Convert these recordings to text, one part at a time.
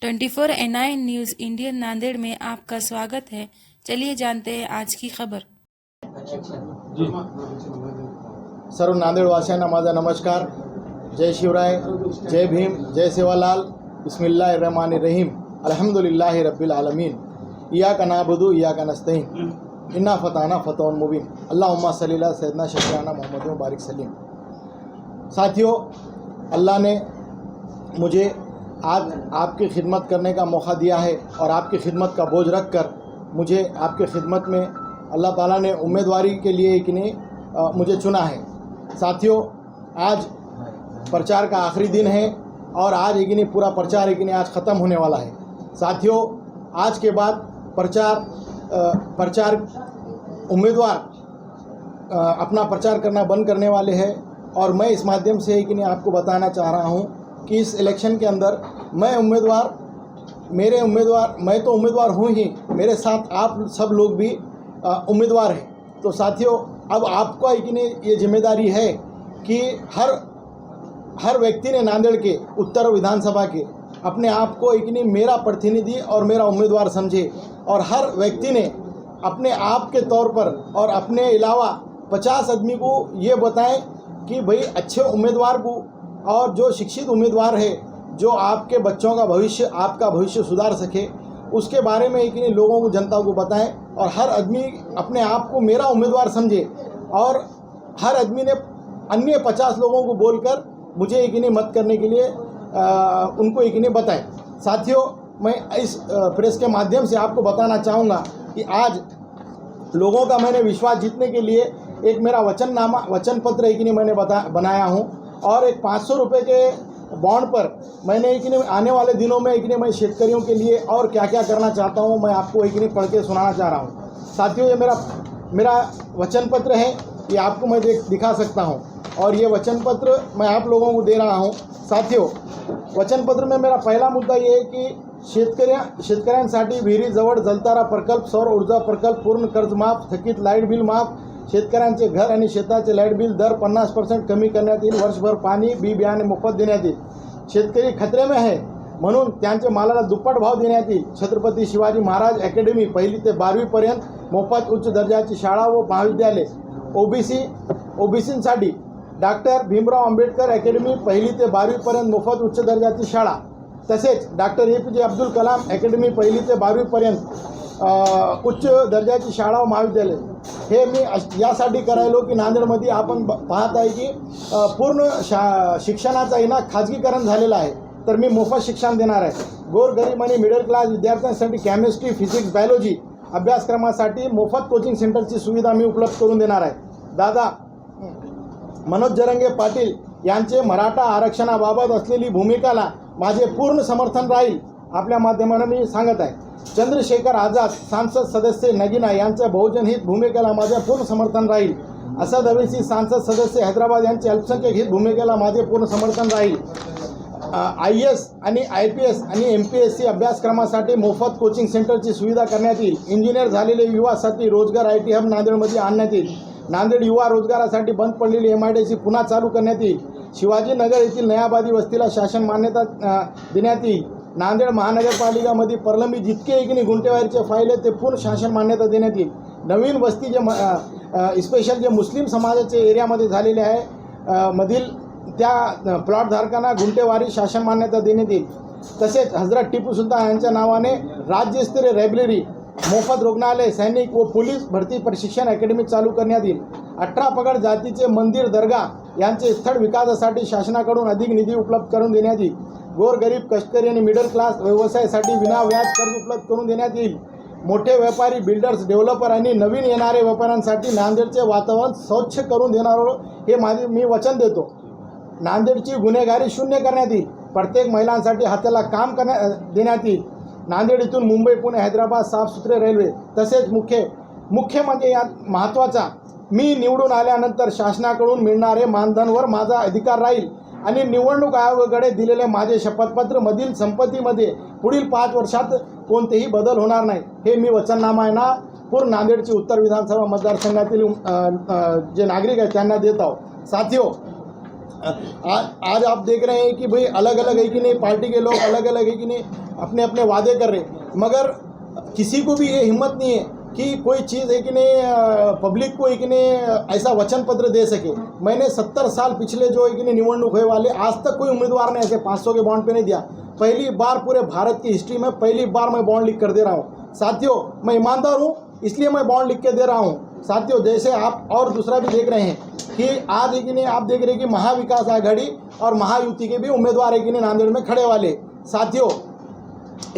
24 news Indian Nanded में आपका स्वागत है। चलिए जानते हैं आज की खबर। सर्व नांदेडवासियांना माझा नमस्कार। जय शिवराय, जय भीम, जय सेवालाल। बिस्मिल्लाहिर रहमानिर रहीम। अल्हम्दुलिल्लाहि रब्बिल आलमीन। इय्याका नअबुदु इय्याका नस्तईन। इन्ना फताना फतहुन मुबीन। अल्लाहुम्मा सल्ली अला सय्यदना शफीअना मुहम्मद व बारिक सल्लिम। साथियों, अल्लाह ने मुझे आज आपकी खिदमत करने का मौका दिया है और आपकी खिदमत का बोझ रख कर मुझे आपकी खिदमत में अल्लाह ताला ने उम्मीदवारी के लिए कि नहीं मुझे चुना है। साथियों, आज प्रचार का आखिरी दिन है और आज एक नहीं पूरा प्रचार एक नहीं आज ख़त्म होने वाला है। साथियों, आज के बाद प्रचार उम्मीदवार अपना प्रचार करना बंद करने वाले हैं और मैं इस माध्यम से कि नहीं आपको बताना चाह रहा हूं कि इस इलेक्शन के अंदर मैं तो उम्मीदवार हूं ही, मेरे साथ आप सब लोग भी उम्मीदवार हैं। तो साथियों, अब आपको कि नहीं ये जिम्मेदारी है कि हर व्यक्ति ने नांदेड़ के उत्तर विधानसभा के अपने आप को एक नहीं मेरा प्रतिनिधि और मेरा उम्मीदवार समझे और हर व्यक्ति ने अपने आप के तौर पर और अपने अलावा 50 आदमी को ये बताएं कि भाई अच्छे उम्मीदवार को और जो शिक्षित उम्मीदवार है जो आपके बच्चों का भविष्य आपका भविष्य सुधार सके उसके बारे में एक नहीं लोगों को जनता को बताएं और हर आदमी अपने आप को मेरा उम्मीदवार समझे और हर आदमी ने अन्य 50 लोगों को बोलकर मुझे एक नहीं मत करने के लिए उनको एक नहीं बताएं। साथियों, मैं इस प्रेस के माध्यम से आपको बताना चाहूँगा कि आज लोगों का मैंने विश्वास जीतने के लिए एक मेरा वचन पत्र एक नहीं मैंने बनाया हूँ और एक 500 रुपये के बॉन्ड पर मैंने एक नहीं आने वाले दिनों में एक नहीं मैं शेतकरियों के लिए और क्या क्या करना चाहता हूँ मैं आपको एक नहीं पढ़ के सुनाना चाह रहा हूँ। साथियों, ये मेरा वचन पत्र है, ये आपको मैं दिखा सकता हूँ और ये वचन पत्र मैं आप लोगों को दे रहा हूँ। साथियों, वचन पत्र में मेरा पहला मुद्दा ये है कि शेतकऱ्यांसाठी विहिरीजवळ जलतारा प्रकल्प, सौर ऊर्जा प्रकल्प, पूर्ण कर्ज माफ, थकीत लाईट बिल माफ, शेतकऱ्यांचे घर आणि शेताचे लाईट बिल दर 50% कमी करण्यात येईल, वर्षभर पाणी बी बियाणे मोफत देण्यात येईल, शेतकरी खतरे में है म्हणून त्यांच्या मालाला दुप्पट भाव देण्यात येईल, छत्रपती शिवाजी महाराज अकॅडमी 1ली ते 12वी पर्यंत मोफत उच्च दर्जाची शाळा व महाविद्यालय, ओबीसींसाठी डॉक्टर भीमराव आंबेडकर अकॅडमी 1ली ते 12वी पर्यंत मोफत उच्च दर्जाची शाळा, तसेच doctor APJ Abdul Kalam academy 1ली ते 12वी पर्यंत उच्च दर्जाची शाळा व महाविद्यालय। हे मी यासाठी करायलो की नांदेडमध्ये आपण पाहत आहे की पूर्ण शिक्षणाचा ना खाजगीकरण झालेला आहे, तर मी मोफत शिक्षण देणार आहे। गोरगरीब आणि मिडल क्लास विद्यार्थ्यांसाठी केमिस्ट्री, फिजिक्स, बायोलॉजी अभ्यासक्रमासाठी मोफत कोचिंग सेंटरची सुविधा मी उपलब्ध करून देणार आहे। दादा मनोज जरंगे पाटील यांचे मराठा आरक्षणाबाबत असलेली भूमिकाला माझे पूर्ण समर्थन राहील आपल्या माध्यमाने मी सांगत आहे। चंद्रशेखर आझाद सांसद सदस्य नगीना यांच्या बहुजन हित भूमिकेला माझे पूर्ण समर्थन राहील। असद अवैसी सांसद सदस्य हैदराबाद यांच्या अल्पसंख्याक हित भूमिकेला माझे पूर्ण समर्थन राहील। IAS आणि IPS आणि MPSC अभ्यासक्रमासाठी मोफत कोचिंग सेंटरची सुविधा करण्यात येईल। इंजिनियर झालेले युवासाठी रोजगार IT हब नांदेडमध्ये आणण्यात येईल। नांदेड युवा रोजगारासाठी बंद पडलेली MIDC पुन्हा चालू करण्यात येईल। शिवाजीनगर येथील नयाबादी वस्तीला शासन मान्यता देण्यात येईल। नांदेड महानगरपालिकामध्ये प्रलंबित जितके एक नाही गुंठेवारीचे फाईल आहेत ते पूर्ण शासन मान्यता देण्यात येईल। नवीन वस्ती जे स्पेशल जे मुस्लिम समाजाचे एरियामध्ये झालेले आहे मधील त्या प्लॉटधारकांना गुंठेवारी शासन मान्यता देण्यात येईल। तसेच हजरत टिपू सुलतान यांच्या नावाने राज्यस्तरीय लायब्ररी, मोफत रुग्णालय, सैनिक व पोलीस भरती प्रशिक्षण अकॅडमी चालू करण्यात येईल। 18 पगड जातीचे मंदिर, दर्गा यांचे स्थळ विकासासाठी शासनाकडून अधिक निधी उपलब्ध करून देण्यात येईल। गोरगरीब, कष्टकरी आणि मिडल क्लास व्यवसायासाठी विनाव्याज कर्ज उपलब्ध करून देण्यात येईल। मोठे व्यापारी, बिल्डर्स, डेव्हलपर आणि नवीन येणारे व्यापाऱ्यांसाठी नांदेडचे वातावरण स्वच्छ करून देणार हे मी वचन देतो। नांदेडची गुन्हेगारी शून्य करण्यात येईल। प्रत्येक महिलांसाठी हाताला काम देण्यात येईल। नांदेड इथून मुंबई, पुणे, हैदराबाद साफसुथरे रेल्वे, तसेच मुख्य म्हणजे यात महत्त्वाचा मी निवडून आल्यानंतर शासनाकडून मिळणारे मानधनवर माझा अधिकार राहील आणि निवडणूक आयोगाकडे दिलेले माझे शपथपत्र मधील संपत्तीमध्ये पुढील 5 वर्षात कोणतेही बदल होणार नाही हे मी वचननामा आहे ना पूर्ण नांदेडची उत्तर विधानसभा मतदारसंघातील जे नागरिक आहेत त्यांना देत आहोत। साथियों, आज आप देख रहे हैं कि भाई अलग अलग है कि नहीं, पार्टी के लोग अलग अलग है कि नहीं, अपने अपने वादे कर रहे, मगर किसी को भी ये हिम्मत नहीं है कि कोई चीज़ है कि नहीं पब्लिक को है कि नहीं ऐसा वचन पत्र दे सके। मैंने 70 साल पिछले जो है कि नहीं निवडणूक हुए वाले, आज तक कोई उम्मीदवार ने ऐसे 500 के बॉन्ड पे नहीं दिया। पहली बार पूरे भारत की हिस्ट्री में पहली बार मैं बॉन्ड लिख कर दे रहा हूँ। साथियों, मैं ईमानदार हूँ, इसलिए मैं बॉन्ड लिख के दे रहा हूँ। साथियों, जैसे आप और दूसरा भी देख रहे हैं कि आज है कि नहीं, आप देख रहे हैं कि महाविकास आघाड़ी और महायुति के भी उम्मीदवार है कि नहीं नांदेड़ में खड़े वाले। साथियों,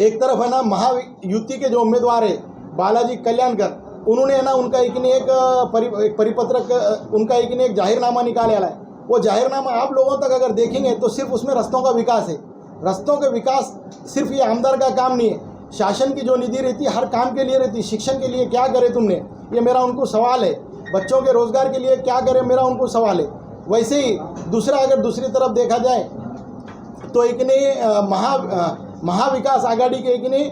एक तरफ है ना महायुति के जो उम्मीदवार है बालाजी कल्याणकर, उन्होंने है ना उनका एक नहीं एक परिपत्रक, उनका एक नहीं एक जाहिरनामा निकाले वाला है। वो जाहिरनामा आप लोगों तक अगर देखेंगे तो सिर्फ उसमें रस्तों का विकास है। रस्तों का विकास सिर्फ ये आमदार का काम नहीं है, शासन की जो निधि रहती है हर काम के लिए रहती है। शिक्षण के लिए क्या करे तुमने, ये मेरा उनको सवाल है। बच्चों के रोजगार के लिए क्या करे, मेरा उनको सवाल है। वैसे ही दूसरा, अगर दूसरी तरफ देखा जाए तो एक नहीं महाविकास आघाड़ी के एक नहीं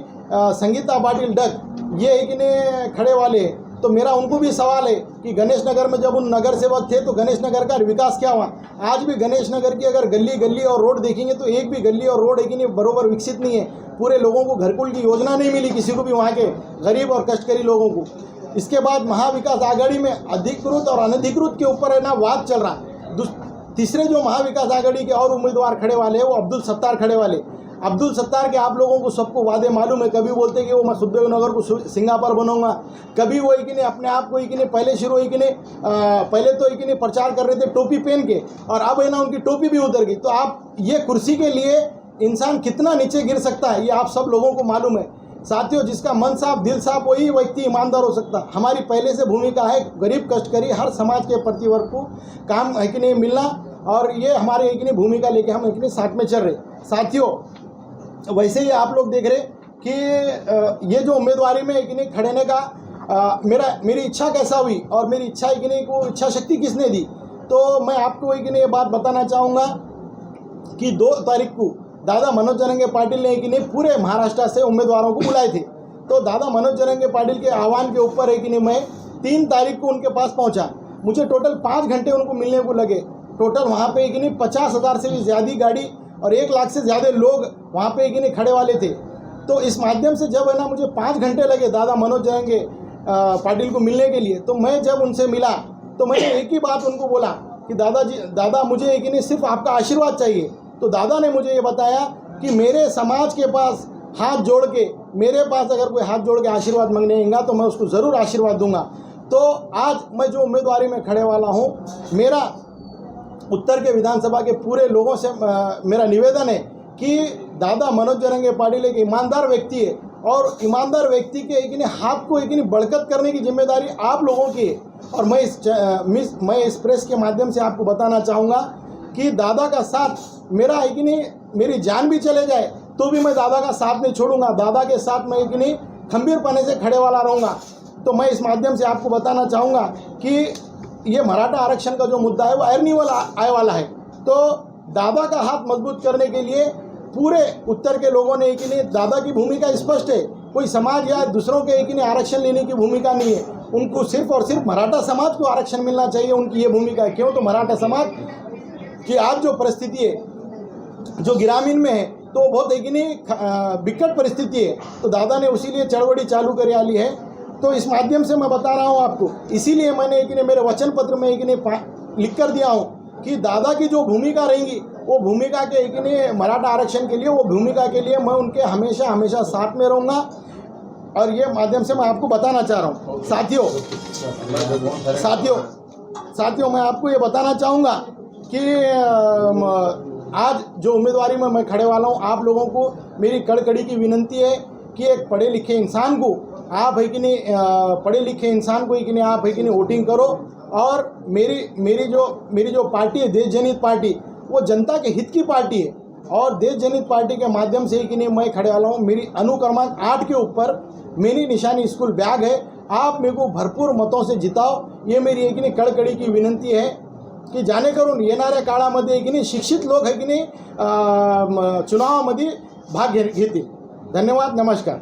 संगीता पाटिल डग, ये एक नहीं खड़े वाले, तो मेरा उनको भी सवाल है कि गणेश नगर में जब उन नगर सेवक थे तो गणेश नगर का विकास क्या हुआ। आज भी गणेश नगर की अगर गली गली और रोड देखेंगे तो एक भी गली और रोड है कि नहीं बरोबर विकसित नहीं है। पूरे लोगों को घरकुल की योजना नहीं मिली, किसी को भी वहाँ के गरीब और कष्टकरी लोगों को। इसके बाद महाविकास आघाड़ी में अधिकृत और अनधिकृत के ऊपर है ना वाद चल रहा है। तीसरे जो महाविकास आघाड़ी के और उम्मीदवार खड़े वाले हैं वो अब्दुल सत्तार खड़े वाले। अब्दुल सत्तार के आप लोगों को सबको वादे मालूम है। कभी बोलते कि वो मैं सुखदेव नगर को सिंगापुर बनाऊंगा, कभी वो कि नहीं अपने आप को कि नहीं पहले शुरू कि नहीं पहले तो कि नहीं प्रचार कर रहे थे टोपी पहन के, और अब है ना उनकी टोपी भी उतर गई। तो आप ये कुर्सी के लिए इंसान कितना नीचे गिर सकता है ये आप सब लोगों को मालूम है। साथियों, जिसका मन साफ दिल साफ वही व्यक्ति ईमानदार हो सकता है। हमारी पहले से भूमिका है गरीब कष्टकरी हर समाज के प्रतिवर्ग को काम है कि नहीं मिलना, और ये हमारे एक नहीं भूमिका लेके हम एक नहीं साथ में चल रहे। साथियों, वैसे ही आप लोग देख रहे कि ये जो उम्मीदवारी में एक नहीं खड़ेने का मेरी इच्छा कैसा हुई और मेरी इच्छा एक नहीं को इच्छा शक्ति किसने दी, तो मैं आपको एक नहीं ये बात बताना चाहूँगा कि 2 तारीख को दादा मनोज जरंगे पाटिल ने कि नहीं पूरे महाराष्ट्र से उम्मीदवारों को बुलाए थे। तो दादा मनोज जरंगे पाटिल के आह्वान के ऊपर है कि नहीं मैं 3 तारीख को उनके पास पहुंचा। मुझे टोटल 5 घंटे उनको मिलने को लगे। टोटल वहाँ पे कि नहीं 50,000 से भी ज़्यादा गाड़ी और 1 लाख से ज़्यादा लोग वहाँ पे कि नहीं खड़े वाले थे। तो इस माध्यम से जब है ना मुझे 5 घंटे लगे दादा मनोज जरंगे पाटिल को मिलने के लिए, तो मैं जब उनसे मिला तो मैंने एक ही बात उनको बोला कि दादा मुझे कि नहीं सिर्फ आपका आशीर्वाद चाहिए। तो दादा ने मुझे ये बताया कि मेरे समाज के पास हाथ जोड़ के, मेरे पास अगर कोई हाथ जोड़ के आशीर्वाद मांगने आएगा तो मैं उसको ज़रूर आशीर्वाद दूंगा। तो आज मैं जो उम्मीदवारी में खड़े वाला हूँ, मेरा उत्तर के विधानसभा के पूरे लोगों से मेरा निवेदन है कि दादा मनोज जरंगे पाटिल एक ईमानदार व्यक्ति है, और ईमानदार व्यक्ति के एक हाथ को एक बड़कत करने की जिम्मेदारी आप लोगों की है। और मैं इस प्रेस के माध्यम से आपको बताना चाहूँगा कि दादा का साथ मेरा एक नहीं, मेरी जान भी चले जाए तो भी मैं दादा का साथ नहीं छोड़ूंगा। दादा के साथ मैं एक नहीं खंबीरपने से खड़े वाला रहूँगा। तो मैं इस माध्यम से आपको बताना चाहूँगा कि ये मराठा आरक्षण का जो मुद्दा है वो एर्निवल आए वाला है। तो दादा का हाथ मजबूत करने के लिए पूरे उत्तर के लोगों ने एक नहीं, दादा की भूमिका स्पष्ट है। कोई समाज या दूसरों के एक नहीं आरक्षण लेने की भूमिका नहीं है। उनको सिर्फ और सिर्फ मराठा समाज को आरक्षण मिलना चाहिए, उनकी ये भूमिका है। क्यों? तो मराठा समाज की आज जो परिस्थिति है, जो ग्रामीण में है, तो बहुत एक नहीं विकट परिस्थिति है। तो दादा ने उसी लिए चळवळी चालू कर ली है। तो इस माध्यम से मैं बता रहा हूँ आपको, इसीलिए मैंने एक नहीं मेरे वचन पत्र में एक नहीं लिख कर दिया हूँ कि दादा की जो भूमिका रहेंगी वो भूमिका के एक नहीं मराठा आरक्षण के लिए, वो भूमिका के लिए मैं उनके हमेशा हमेशा साथ में रहूँगा। और ये माध्यम से मैं आपको बताना चाह रहा हूँ। साथियों मैं आपको ये बताना चाहूँगा कि आज जो उम्मीदवारी में मैं खड़े वाला हूँ, आप लोगों को मेरी कड़कड़ी की विनंती है कि एक पढ़े लिखे इंसान को आप है कि नहीं पढ़े लिखे इंसान को ही कि नहीं आप है कि नहीं वोटिंग करो। और मेरी जो पार्टी है देश जनहित पार्टी, वो जनता के हित की पार्टी है। और देश जनहित पार्टी के माध्यम से ही कि नहीं मैं खड़े वाला हूँ। मेरी अनुक्रमांक 8 के ऊपर मेरी निशानी स्कूल बैग है। आप मेरे को भरपूर मतों से जिताओ, ये मेरी एक नहीं कड़कड़ी की विनंती है की जेणेकरून येणाऱ्या काळामध्ये की नाही शिक्षित लोक है की नाही चुनावामध्ये भाग घेतील। धन्यवाद, नमस्कार।